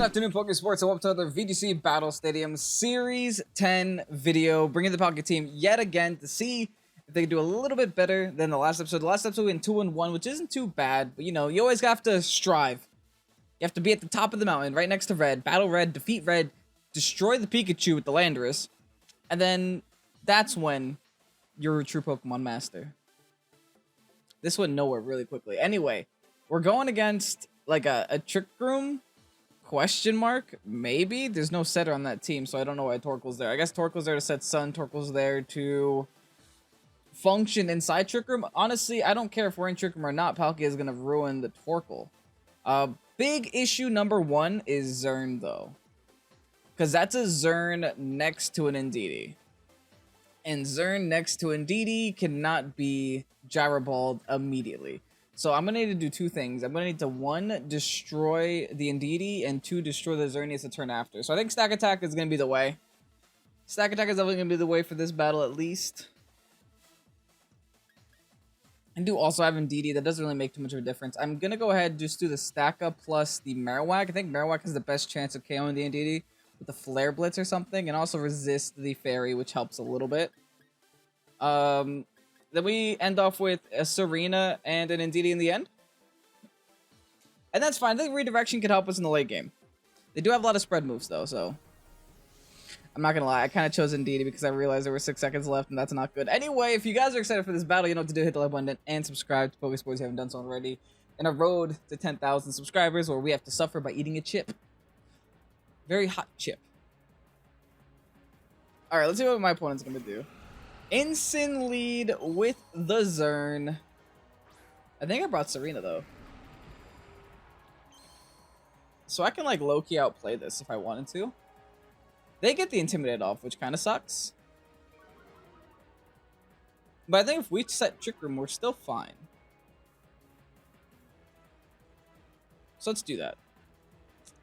afternoon, Pokésports, and welcome to another VGC Battle Stadium Series 10 video, bringing the Palkia team yet again to see if they can do a little bit better than the last episode. The last episode we went 2-1, which isn't too bad, but you know, you always have to strive. You have to be at the top of the mountain, right next to Red, battle Red, defeat Red, destroy the Pikachu with the Landorus, and then that's when you're a true Pokemon master. This went nowhere really quickly. Anyway, we're going against like a Trick Room? Question mark? Maybe? There's no setter on that team, so I don't know why Torkoal's there. I guess Torkoal's there to set Sun. Torkoal's there to function inside Trick Room. Honestly, I don't care if we're in Trick Room or not. Palkia is going to ruin the Torkoal. Big issue number one is Zern, though. Because that's a Zern next to an Indeedee. And Zern next to Indeedee cannot be Gyroballed immediately. So I'm going to need to do two things. I'm going to need to, one, destroy the Indeedee, and two, destroy the Xerneas a turn after. So I think Stack Attack is going to be the way. Stack Attack is definitely going to be the way for this battle, at least. I do also have Indeedee. That doesn't really make too much of a difference. I'm going to go ahead and just do the Stack Up plus the Marowak. I think Marowak has the best chance of KOing the Indeedee with the Flare Blitz or something, and also resist the Fairy, which helps a little bit. Then we end off with a Serena and an Indeedee in the end. And that's fine. I think Redirection can help us in the late game. They do have a lot of spread moves, though, so I'm not going to lie. I kind of chose Indeedee because I realized there were 6 seconds left, and that's not good. Anyway, if you guys are excited for this battle, you know what to do. Hit the like button and subscribe to Pokésports if you haven't done so already. In a road to 10,000 subscribers where we have to suffer by eating a chip. Very hot chip. Alright, let's see what my opponent's going to do. Instant lead with the Zern. I think I brought Serena, though. So I can, like, low-key outplay this if I wanted to. They get the Intimidate off, which kind of sucks. But I think if we set Trick Room, we're still fine. So let's do that.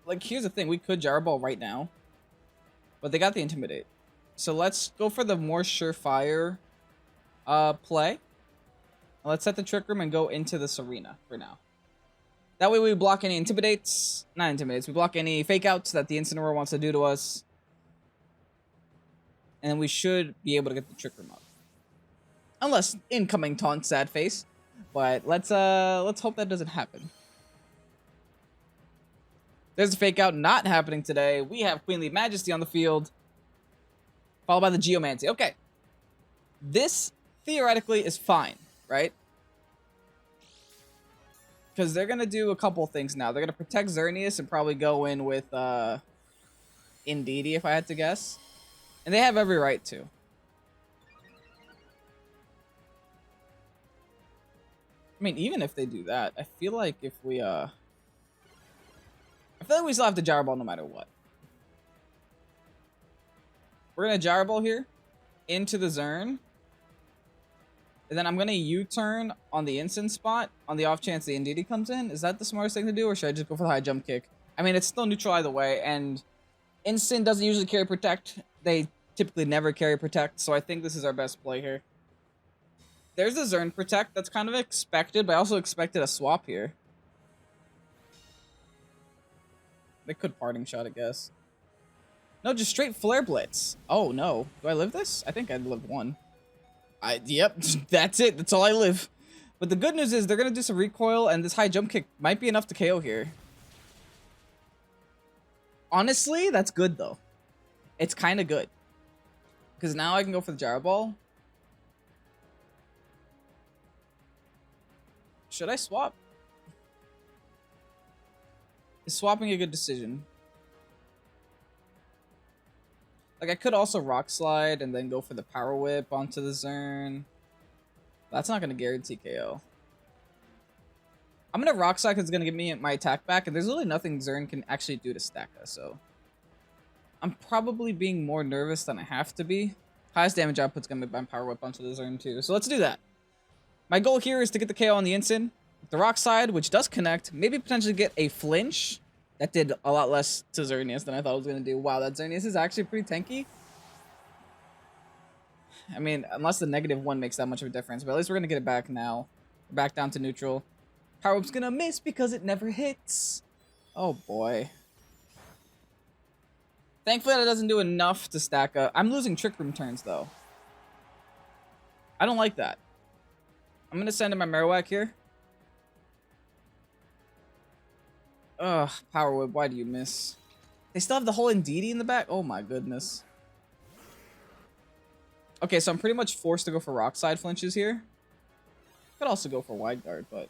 Like, here's the thing. We could Gyro Ball right now. But they got the Intimidate. So let's go for the more surefire play. Let's set the Trick Room and go into the Serena for now. That way we block any Intimidates. Not Intimidates. We block any Fake Outs that the Incineroar wants to do to us. And we should be able to get the Trick Room up. Unless incoming taunt sad face. But let's hope that doesn't happen. There's a Fake Out not happening today. We have Queenly Majesty on the field. Followed by the Geomancy. Okay. This, theoretically, is fine, right? Because they're going to do a couple things now. They're going to protect Xerneas and probably go in with Indeedee, if I had to guess. And they have every right to. I mean, even if they do that, I feel like if we... I feel like we still have to Gyro Ball no matter what. We're going to Gyro Ball here into the Zern. And then I'm going to U-turn on the instant spot on the off chance the Indeedee comes in. Is that the smartest thing to do, or should I just go for the high jump kick? I mean, it's still neutral either way, and instant doesn't usually carry Protect. They typically never carry Protect, so I think this is our best play here. There's the Zern Protect. That's kind of expected, but I also expected a swap here. They could Parting Shot, I guess. No, just straight Flare Blitz. Oh, no. Do I live this? I think I live one. Yep, that's it. That's all I live. But the good news is they're going to do some recoil, and this high jump kick might be enough to KO here. Honestly, that's good, though. It's kind of good. Because now I can go for the Gyro Ball. Should I swap? Is swapping a good decision? Like, I could also Rock Slide and then go for the Power Whip onto the Zern. That's not going to guarantee KO. I'm going to Rock Slide because it's going to give me my attack back, and there's really nothing Zern can actually do to stack us, so... I'm probably being more nervous than I have to be. Highest damage output's going to be my Power Whip onto the Zern, too. So let's do that. My goal here is to get the KO on the instant. The Rock Slide, which does connect, maybe potentially get a flinch. That did a lot less to Xerneas than I thought it was going to do. Wow, that Xerneas is actually pretty tanky. I mean, unless the -1 makes that much of a difference. But at least we're going to get it back now. We're back down to neutral. Power Whip's going to miss because it never hits. Oh, boy. Thankfully, that doesn't do enough to stack up. I'm losing Trick Room turns, though. I don't like that. I'm going to send in my Marowak here. Ugh, Power Whip, why do you miss? They still have the whole Indeedee in the back? Oh my goodness. Okay, so I'm pretty much forced to go for Rock Side flinches here. Could also go for Wide Guard, but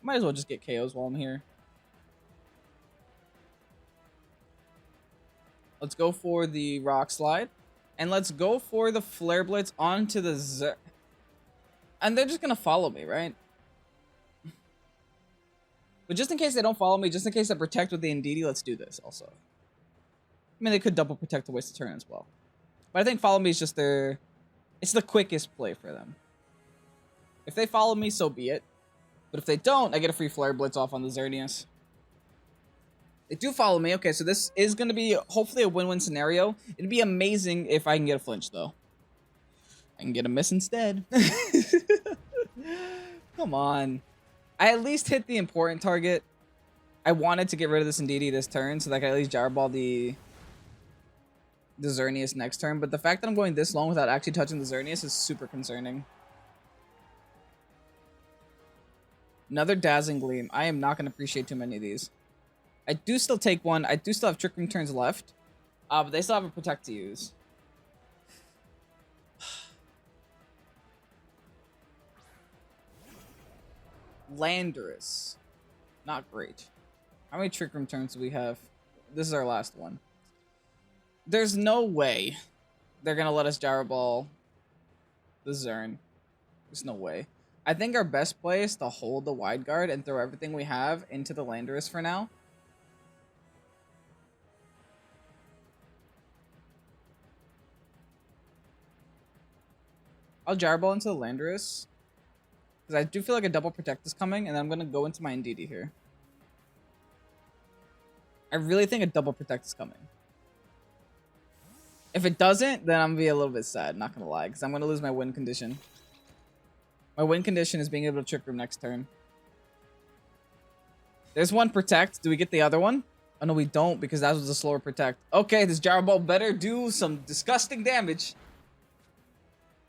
might as well just get KOs while I'm here. Let's go for the Rock Slide. And let's go for the Flare Blitz onto the and they're just going to follow me, right? But just in case they don't follow me, just in case I protect with the Indeedee, let's do this also. I mean, they could double protect to waste a turn as well. But I think follow me is just it's the quickest play for them. If they follow me, so be it. But if they don't, I get a free Flare Blitz off on the Xerneas. They do follow me. Okay, so this is going to be hopefully a win-win scenario. It'd be amazing if I can get a flinch, though. I can get a miss instead. Come on. I at least hit the important target. I wanted to get rid of this Indeedee this turn so that I can at least Gyro Ball the Xerneas next turn. But the fact that I'm going this long without actually touching the Xerneas is super concerning. Another Dazzling Gleam. I am not going to appreciate too many of these. I do still take one. I do still have Trick Room turns left. But they still have a Protect to use. Landorus. Not great. How many Trick Room turns do we have? This is our last one. There's no way they're going to let us Gyro Ball the Zern. There's no way. I think our best play is to hold the Wide Guard and throw everything we have into the Landorus for now. I'll Gyro Ball into the Landorus. Because I do feel like a double protect is coming, and I'm going to go into my Indeedee here. I really think a double protect is coming. If it doesn't, then I'm going to be a little bit sad, not going to lie, because I'm going to lose my win condition. My win condition is being able to Trick Room next turn. There's one protect. Do we get the other one? Oh, no, we don't, because that was a slower protect. Okay, this Gyro Ball better do some disgusting damage.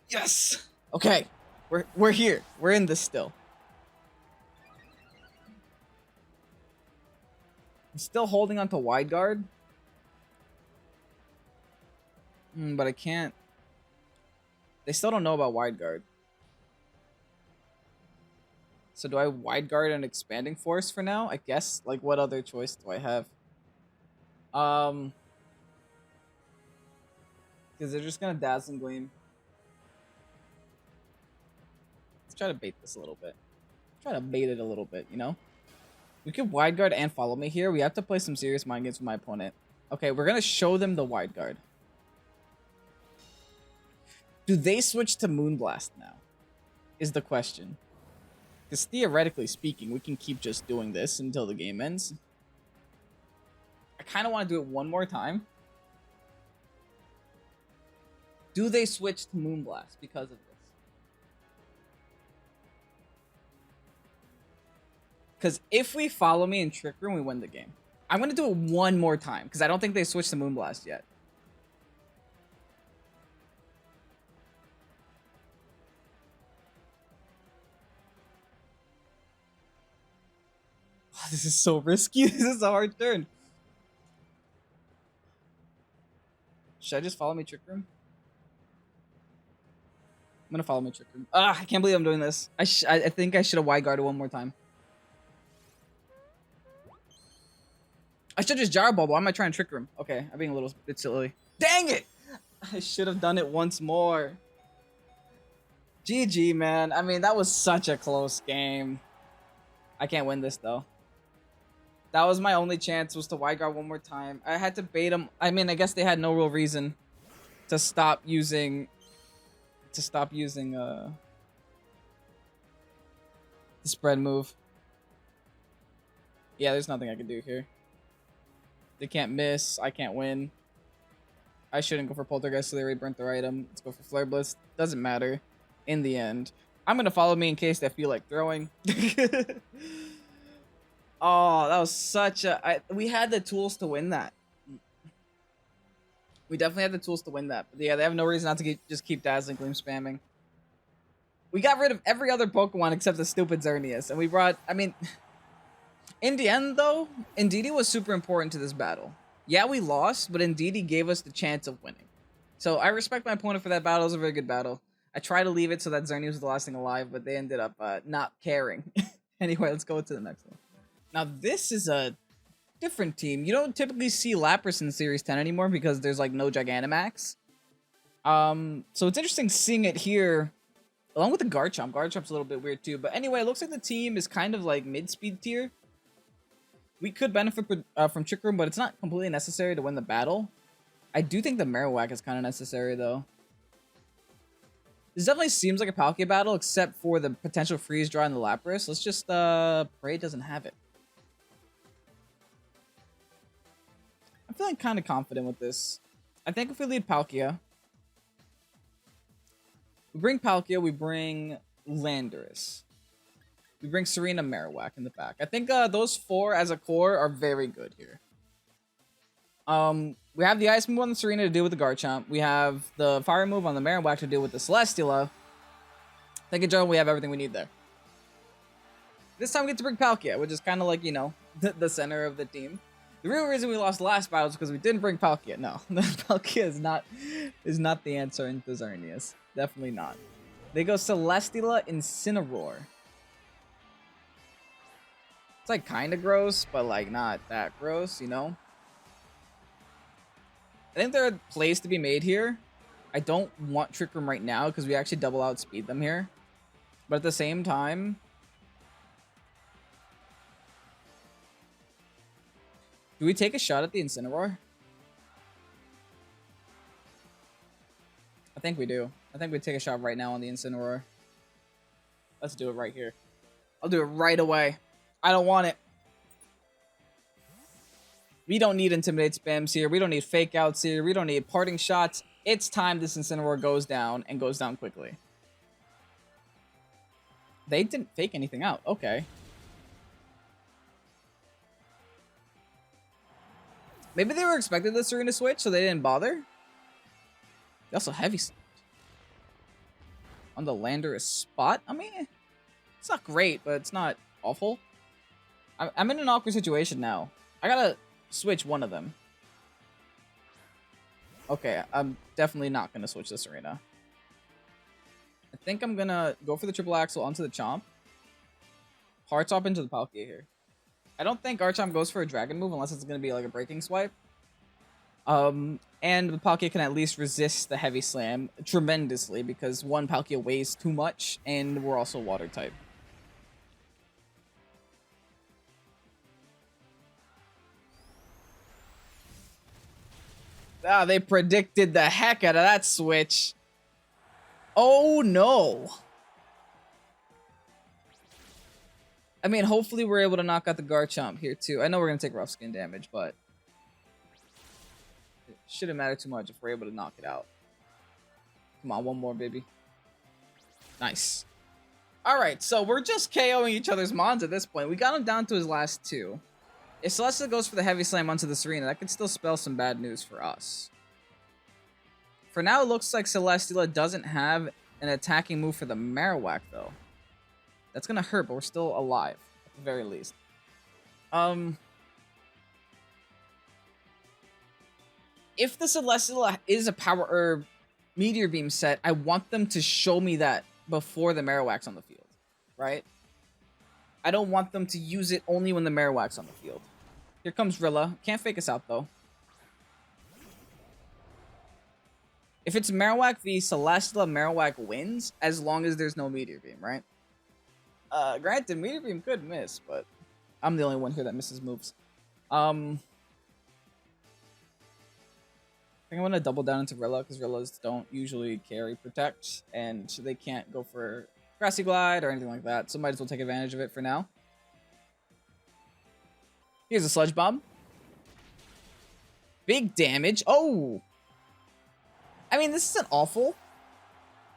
Yes! Okay. We're here. We're in this still. I'm still holding on to Wide Guard. But I can't. They still don't know about Wide Guard. So do I Wide Guard and Expanding Force for now? I guess. Like, what other choice do I have? Because they're just going to Dazzling Gleam. Let's try to bait this a little bit. Try to bait it a little bit, you know? We could Wide Guard and follow me here. We have to play some serious mind games with my opponent. Okay, we're going to show them the Wide Guard. Do they switch to Moonblast now? Is the question. Because theoretically speaking, we can keep just doing this until the game ends. I kind of want to do it one more time. Do they switch to Moonblast because of this? Because if we follow me in Trick Room, we win the game. I'm going to do it one more time, because I don't think they switched to Moonblast yet. Oh, this is so risky. This is a hard turn. Should I just follow me Trick Room? I'm going to follow me Trick Room. Ah, I can't believe I'm doing this. I think I should have Wide Guarded one more time. I should just Gyro Ball. Why am I trying to Trick Room? Okay, I'm being a little bit silly. Dang it! I should have done it once more. GG, man. I mean, that was such a close game. I can't win this, though. That was my only chance, was to Wide Guard one more time. I had to bait them. I mean, I guess they had no real reason to stop using... the spread move. Yeah, there's nothing I can do here. They can't miss. I can't win. I shouldn't go for Poltergeist, so they already burnt their item. Let's go for Flare Blitz. Doesn't matter in the end. I'm going to follow me in case they feel like throwing. Oh, that was such a... we had the tools to win that. We definitely have the tools to win that. But yeah, they have no reason not to just keep Dazzling Gleam spamming. We got rid of every other Pokemon except the stupid Xerneas. And we brought... I mean... In the end, though, Indeedee was super important to this battle. Yeah, we lost, but Indeedee gave us the chance of winning. So I respect my opponent for that battle. It was a very good battle. I tried to leave it so that Xerneas was the last thing alive, but they ended up not caring. Anyway, let's go to the next one. Now, this is a different team. You don't typically see Lapras in Series 10 anymore because there's, like, no Gigantamax. So it's interesting seeing it here, along with the Garchomp. Garchomp's a little bit weird, too. But anyway, it looks like the team is kind of, like, mid-speed tier. We could benefit from Trick Room, but it's not completely necessary to win the battle. I do think the Marowak is kind of necessary, though. This definitely seems like a Palkia battle, except for the potential Freeze Dry in the Lapras. Let's just pray it doesn't have it. I'm feeling kind of confident with this. I think if we lead Palkia, we bring Palkia, we bring Landorus. We bring Serena, Marowak in the back. I think those four as a core are very good here. We have the Ice move on the Serena to deal with the Garchomp. We have the Fire move on the Marowak to deal with the Celesteela. I think in general we have everything we need there. This time we get to bring Palkia, which is kind of like, you know, the center of the team. The real reason we lost the last battle is because we didn't bring Palkia. No, Palkia is not the answer into Xerneas. Definitely not. They go Celesteela, Incineroar. It's like kind of gross, but like not that gross, you know? I think there are plays to be made here. I don't want Trick Room right now because we actually double outspeed them here. But at the same time... Do we take a shot at the Incineroar? I think we do. I think we take a shot right now on the Incineroar. Let's do it right here. I'll do it right away. I don't want it. We don't need Intimidate spams here. We don't need fake outs here. We don't need parting shots. It's time this Incineroar goes down and goes down quickly. They didn't fake anything out. Okay. Maybe they were expecting the Serena switch, so they didn't bother. They also heavy slammed on the Landorus spot. I mean, it's not great, but it's not awful. I'm in an awkward situation now. I gotta switch one of them. Okay, I'm definitely not gonna switch this Serena. I think I'm gonna go for the triple axle onto the Chomp. Hearts up into the Palkia here. I don't think Garchomp goes for a dragon move unless it's gonna be like a breaking swipe. And the Palkia can at least resist the heavy slam tremendously because one, Palkia weighs too much, and we're also water type. Ah, they predicted the heck out of that switch. Oh no. I mean, hopefully we're able to knock out the Garchomp here too. I know we're going to take rough skin damage, but it shouldn't matter too much if we're able to knock it out. Come on, one more, baby. Nice. Alright, so we're just KOing each other's mons at this point. We got him down to his last two. If Celesteela goes for the heavy slam onto the Serena, that could still spell some bad news for us. For now, it looks like Celesteela doesn't have an attacking move for the Marowak, though. That's going to hurt, but we're still alive, at the very least. If the Celesteela is a power or Meteor Beam set, I want them to show me that before the Marowak's on the field, right? I don't want them to use it only when the Marowak's on the field. Here comes Rilla. Can't fake us out, though. If it's Marowak v Celesteela, Marowak wins as long as there's no Meteor Beam, right? Granted, Meteor Beam could miss, but I'm the only one here that misses moves. I think I'm going to double down into Rilla because Rillas don't usually carry Protect, and they can't go for Grassy Glide or anything like that, so might as well take advantage of it for now. Here's a Sludge Bomb. Big damage. Oh! I mean, this isn't awful.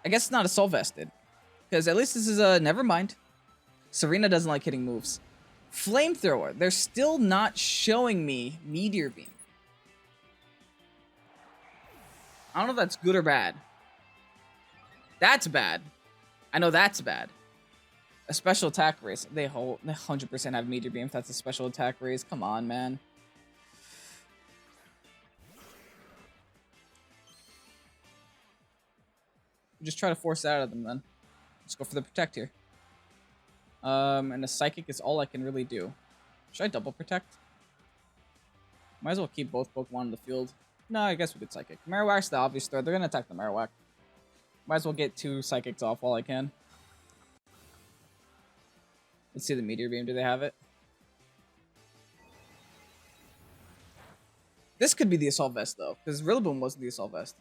I guess it's not Assault Vested, because at least this is a... Never mind. Serena doesn't like hitting moves. Flamethrower. They're still not showing me Meteor Beam. I don't know if that's good or bad. That's bad. I know that's bad. A special attack race. They 100% have Meteor Beam if that's a special attack race. Come on, man. Just try to force it out of them then. Let's go for the Protect here. And the Psychic is all I can really do. Should I double Protect? Might as well keep both Pokemon in the field. No, I guess we could Psychic. Marowak's the obvious threat. They're going to attack the Marowak. Might as well get 2 Psychics off while I can. Let's see the Meteor Beam. Do they have it? This could be the Assault Vest, though, because Rillaboom wasn't the Assault Vest.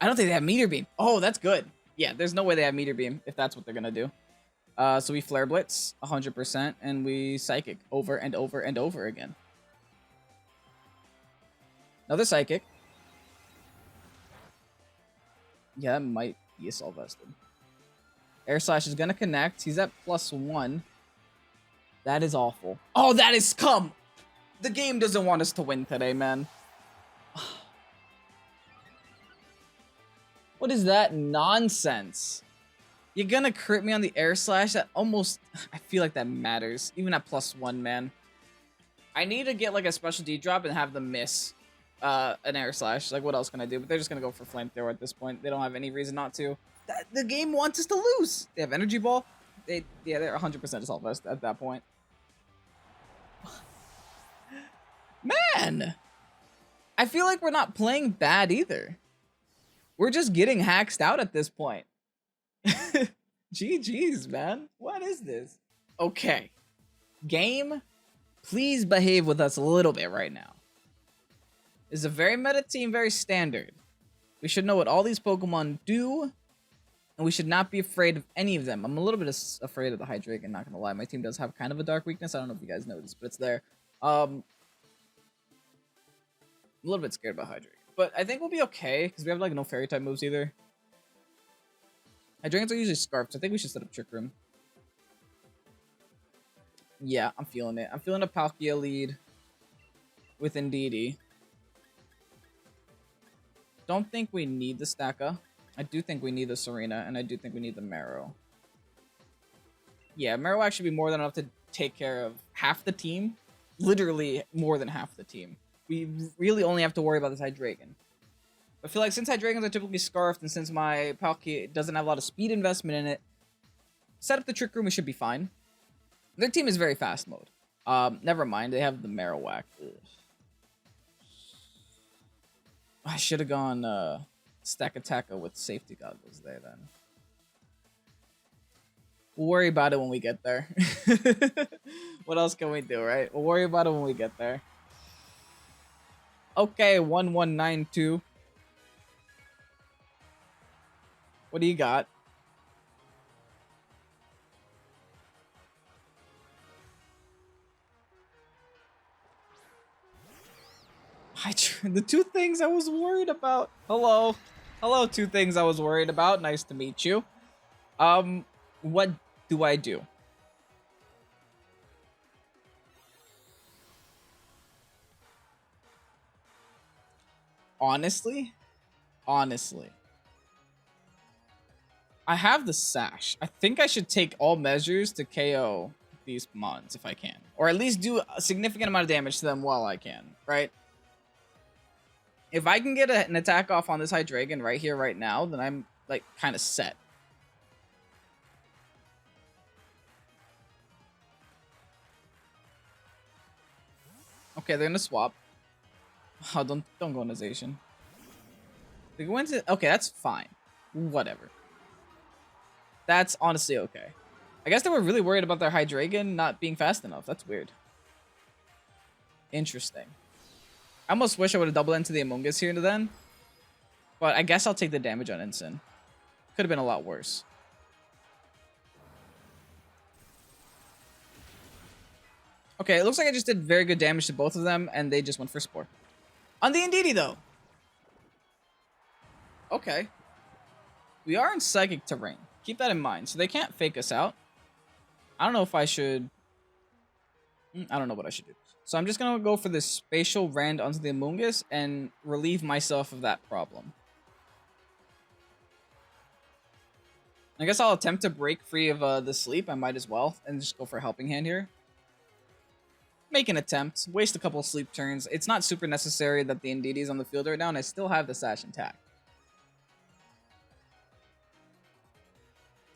I don't think they have Meteor Beam. Oh, that's good. Yeah, there's no way they have Meteor Beam if that's what they're going to do. So we Flare Blitz 100%, and we Psychic over and over and over again. Another Psychic. Yeah, that might be Assault Vested. Air Slash is going to connect. He's at +1. That is awful. Oh, that is scum! The game doesn't want us to win today, man. What is that nonsense? You're gonna crit me on the Air Slash? That almost... I feel like that matters. Even at +1, man. I need to get like a special D-drop and have them miss an Air Slash. Like, what else can I do? But they're just gonna go for Flamethrower at this point. They don't have any reason not to. The game wants us to lose. They have Energy Ball. Yeah, they're 100% Assault Vest at that point. Man! I feel like we're not playing bad either. We're just getting hacked out at this point. GG's, man. What is this? Okay. Game, please behave with us a little bit right now. This is a very meta team, very standard. We should know what all these Pokemon do, and we should not be afraid of any of them. I'm a little bit afraid of the Hydreigon, not gonna lie. My team does have kind of a dark weakness. I don't know if you guys noticed, but it's there. I'm a little bit scared about Hydreigon. But I think we'll be okay, because we have like no fairy type moves either. Hydreigons are usually Scarfed, so I think we should set up Trick Room. Yeah, I'm feeling it. I'm feeling a Palkia lead with Indeedee. Don't think we need the Stacka. I do think we need the Serena, and I do think we need the Marrow. Yeah, Marowak should be more than enough to take care of half the team. Literally more than half the team. We really only have to worry about this Hydreigon. I feel like since Hydreigons are typically Scarfed, and since my Palkia doesn't have a lot of speed investment in it, set up the Trick Room, we should be fine. Their team is very fast mode. Never mind, they have the Marowak. Ugh. I should have gone Stack Attacka with Safety Goggles there then. We'll worry about it when we get there. What else can we do, right? We'll worry about it when we get there. Okay, 1192. What do you got? The 2 things I was worried about. Hello. Hello, 2 things I was worried about. Nice to meet you. What do I do? Honestly, I have the Sash. I think I should take all measures to KO these Mons if I can. Or at least do a significant amount of damage to them while I can, right? If I can get an attack off on this Hydreigon right here, right now, then I'm, like, kind of set. Okay, they're gonna swap. Oh, don't go into Zacian. They go into... Okay, that's fine. Whatever. That's honestly okay. I guess they were really worried about their Hydreigon not being fast enough. That's weird. Interesting. I almost wish I would have doubled into the Among Us here and then. But I guess I'll take the damage on Ensign. Could have been a lot worse. Okay, it looks like I just did very good damage to both of them, and they just went for Spore. On the Indeedee, though. Okay. We are in Psychic terrain. Keep that in mind. So they can't fake us out. I don't know if I should... I don't know what I should do. So I'm just going to go for this Spatial Rend onto the Among Us and relieve myself of that problem. I guess I'll attempt to break free of the sleep. I might as well. And just go for a helping hand here. Make an attempt. Waste a couple of sleep turns. It's not super necessary that the Indeedee is on the field right now. And I still have the Sash intact.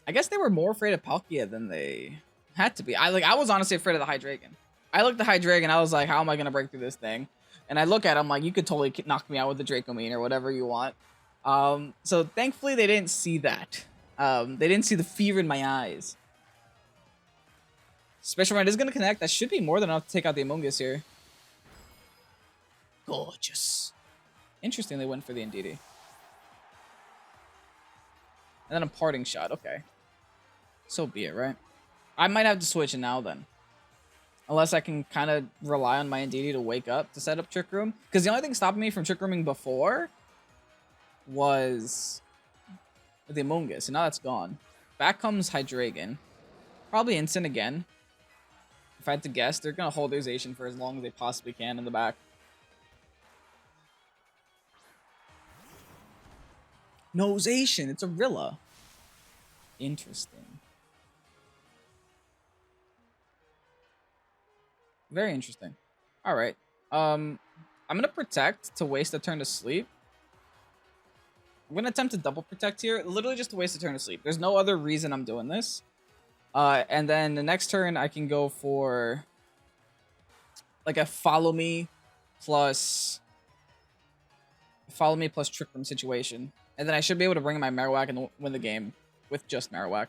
I guess they were more afraid of Palkia than they had to be. I was honestly afraid of the Hydreigon. I looked at the Hydreigon, I was like, how am I going to break through this thing? And I look at him like, you could totally knock me out with the Dracomane or whatever you want. So thankfully they didn't see that. They didn't see the fear in my eyes. Special Round is going to connect. That should be more than enough to take out the Among Us here. Gorgeous. Interesting they went for the Indeedee. And then a parting shot. Okay. So be it, right? I might have to switch it now then. Unless I can kind of rely on my Indeedee to wake up to set up Trick Room. Because the only thing stopping me from Trick Rooming before was the Among Us. And now that's gone. Back comes Hydreigon. Probably Instant again. If I had to guess, they're going to hold their Zacian for as long as they possibly can in the back. No Zacian. It's a Rilla. Interesting. Very interesting. All right. I'm going to protect to waste a turn to sleep. I'm going to attempt to double protect here. Literally just to waste a turn to sleep. There's no other reason I'm doing this. And then the next turn I can go for like a follow me plus Trick Room situation. And then I should be able to bring in my Marowak and win the game with just Marowak.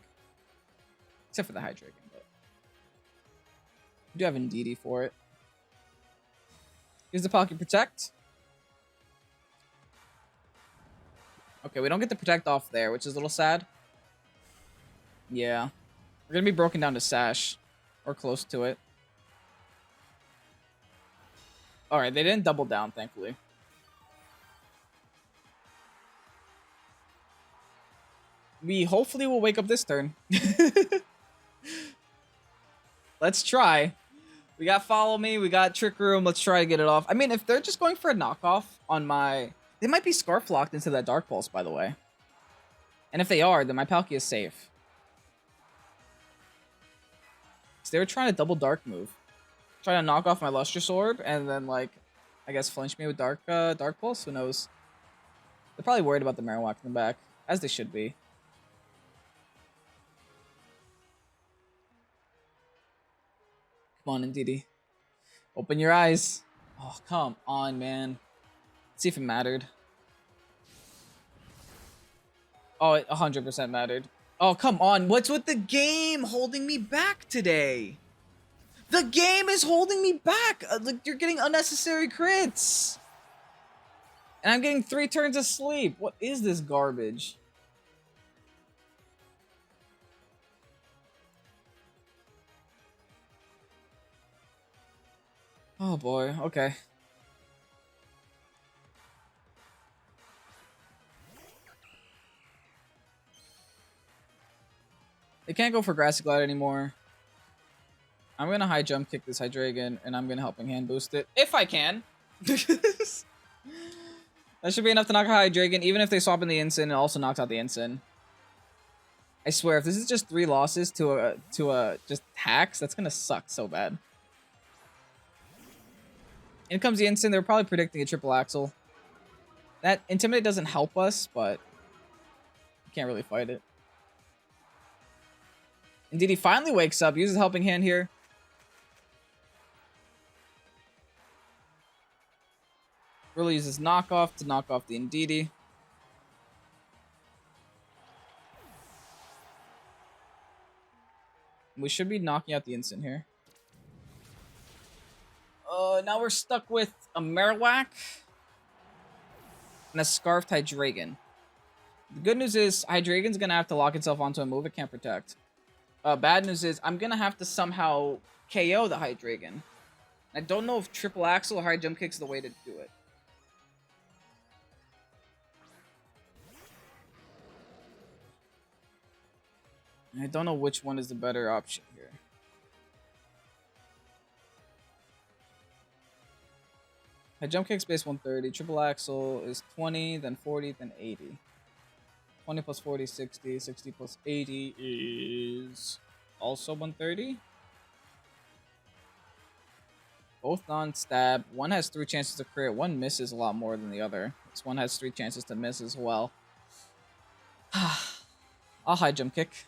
Except for the Hydreigon. We do have Indeedee for it. Here's the Pocket Protect. Okay, we don't get the Protect off there, which is a little sad. Yeah. We're going to be broken down to Sash. Or close to it. Alright, they didn't double down, thankfully. We hopefully will wake up this turn. Let's try. We got Follow Me, we got Trick Room. Let's try to get it off. I mean, if they're just going for a knockoff on my... They might be Scarf locked into that Dark Pulse, by the way. And if they are, then my Palkia is safe. So they were trying to double Dark move. Trying to knock off my Lustrous Orb, and then, like, I guess flinch me with Dark Pulse? Who knows? They're probably worried about the Marowak in the back, as they should be. Come on, Indeedee. Open your eyes. Oh, come on, man. Let's see if it mattered. Oh, it 100% mattered. Oh, come on. What's with the game holding me back today? The game is holding me back. Like, you're getting unnecessary crits. And I'm getting 3 turns of sleep. What is this garbage? Oh boy, okay. They can't go for Grassy Glide anymore. I'm gonna high jump kick this Hydreigon, and I'm gonna helping hand boost it. If I can. That should be enough to knock out Hydreigon, even if they swap in the Ensign, it also knocks out the Ensign. I swear, if this is just 3 losses to just hacks, that's gonna suck so bad. In comes the Ensign. They're probably predicting a triple axle. That Intimidate doesn't help us, but you can't really fight it. Indeed, he finally wakes up, uses helping hand here. Really uses knockoff to knock off the Indeedee. We should be knocking out the Instant here. Now we're stuck with a Marowak and a Scarfed Hydreigon. The good news is Hydreigon's gonna have to lock itself onto a move it can't protect. Bad news is I'm gonna have to somehow KO the Hydreigon. I don't know if triple axle or high jump kick's the way to do it. I don't know which one is the better option here. High jump kick's base 130, triple axle is 20, then 40, then 80. 20 plus 40, 60. 60 plus 80 is also 130. Both non-stab. One has 3 chances to crit. One misses a lot more than the other. This one has 3 chances to miss as well. I'll high jump kick.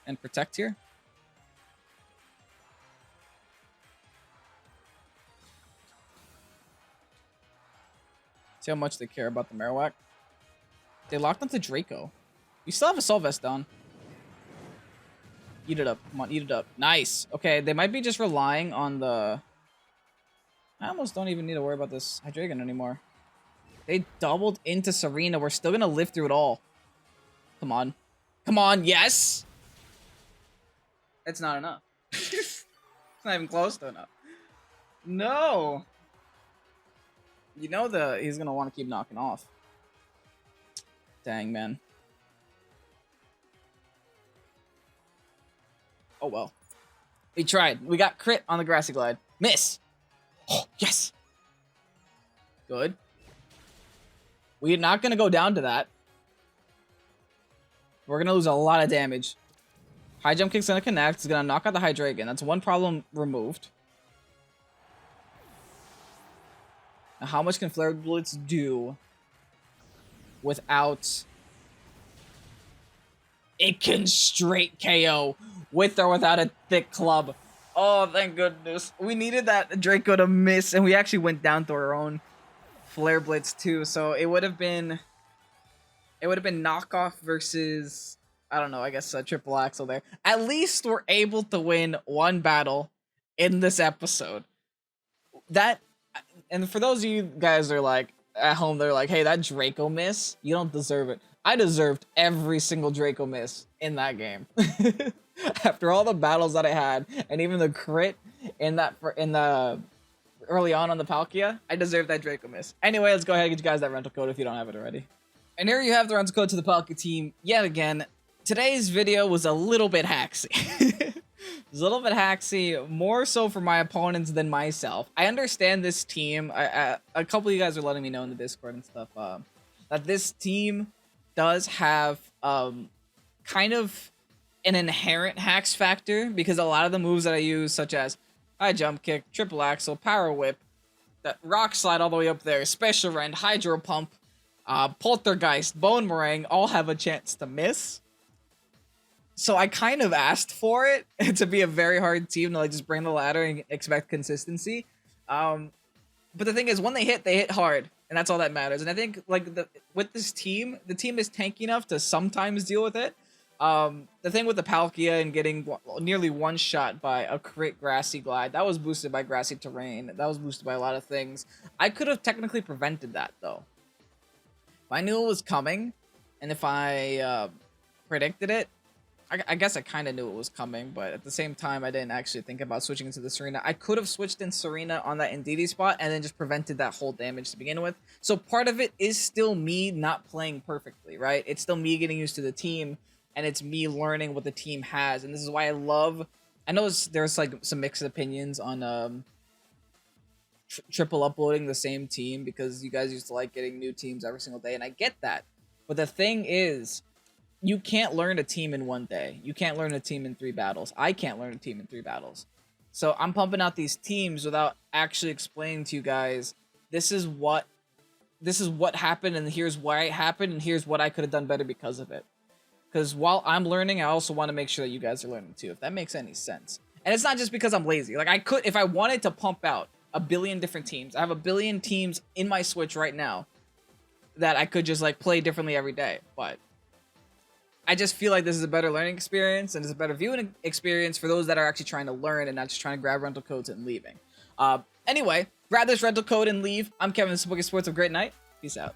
And protect here. See how much they care about the Marowak. They locked onto Draco. You still have a Soul Vest down. Eat it up. Come on, eat it up. Nice. Okay, they might be just relying on the... I almost don't even need to worry about this Hydreigon anymore. They doubled into Serena. We're still going to live through it all. Come on. Come on, yes! It's not enough. It's not even close to enough. No! You know he's going to want to keep knocking off. Dang, man. Oh, well. We tried. We got crit on the Grassy Glide. Miss! Oh, yes! Good. We're not going to go down to that. We're going to lose a lot of damage. High Jump Kick's going to connect. It's going to knock out the Hydreigon. That's one problem removed. Now, how much can Flare Blitz do without... It can straight KO with or without a thick club. Oh, thank goodness. We needed that Draco to miss, and we actually went down to our own Flare Blitz too. So it would have been knockoff versus, I don't know, I guess a triple axle there. At least we're able to win one battle in this episode. That, and for those of you guys that are like at home, they're like, hey, that Draco miss, you don't deserve it. I deserved every single Draco miss in that game. After all the battles that I had, and even the crit in the early on the Palkia, I deserved that Draco miss. Anyway, let's go ahead and get you guys that rental code if you don't have it already. And here you have the rental code to the Palkia team yet again. Today's video was a little bit hacksy. It was a little bit hacksy, more so for my opponents than myself. I understand this team. A couple of you guys are letting me know in the Discord and stuff that this team does have kind of an inherent hacks factor, because a lot of the moves that I use, such as high jump kick, triple axle, power whip, that rock slide all the way up there, special rend, hydro pump, poltergeist, bone meringue, all have a chance to miss. So I kind of asked for it to be a very hard team to like just bring the ladder and expect consistency. But the thing is, when they hit hard, and that's all that matters. And I think like with this team, the team is tanky enough to sometimes deal with it. The thing with the Palkia and getting nearly one shot by a crit Grassy Glide, that was boosted by Grassy Terrain. That was boosted by a lot of things. I could have technically prevented that though. If I knew it was coming, and if I predicted it, I guess I kind of knew it was coming, but at the same time, I didn't actually think about switching into the Serena. I could have switched in Serena on that Indeedee spot and then just prevented that whole damage to begin with. So part of it is still me not playing perfectly, right? It's still me getting used to the team, and it's me learning what the team has. And this is why I love... I know there's like some mixed opinions on triple uploading the same team, because you guys used to like getting new teams every single day, and I get that. But the thing is, you can't learn a team in one day. You can't learn a team in 3 battles. I can't learn a team in 3 battles. So I'm pumping out these teams without actually explaining to you guys, this is what happened, and here's why it happened, and here's what I could have done better because of it. Because while I'm learning, I also want to make sure that you guys are learning too, if that makes any sense. And it's not just because I'm lazy. Like, I could, if I wanted to pump out a billion different teams, I have a billion teams in my Switch right now that I could just like play differently every day, but I just feel like this is a better learning experience, and it's a better viewing experience for those that are actually trying to learn and not just trying to grab rental codes and leaving. Anyway, grab this rental code and leave. I'm Kevin, this is Pokésports. Have a great night. Peace out.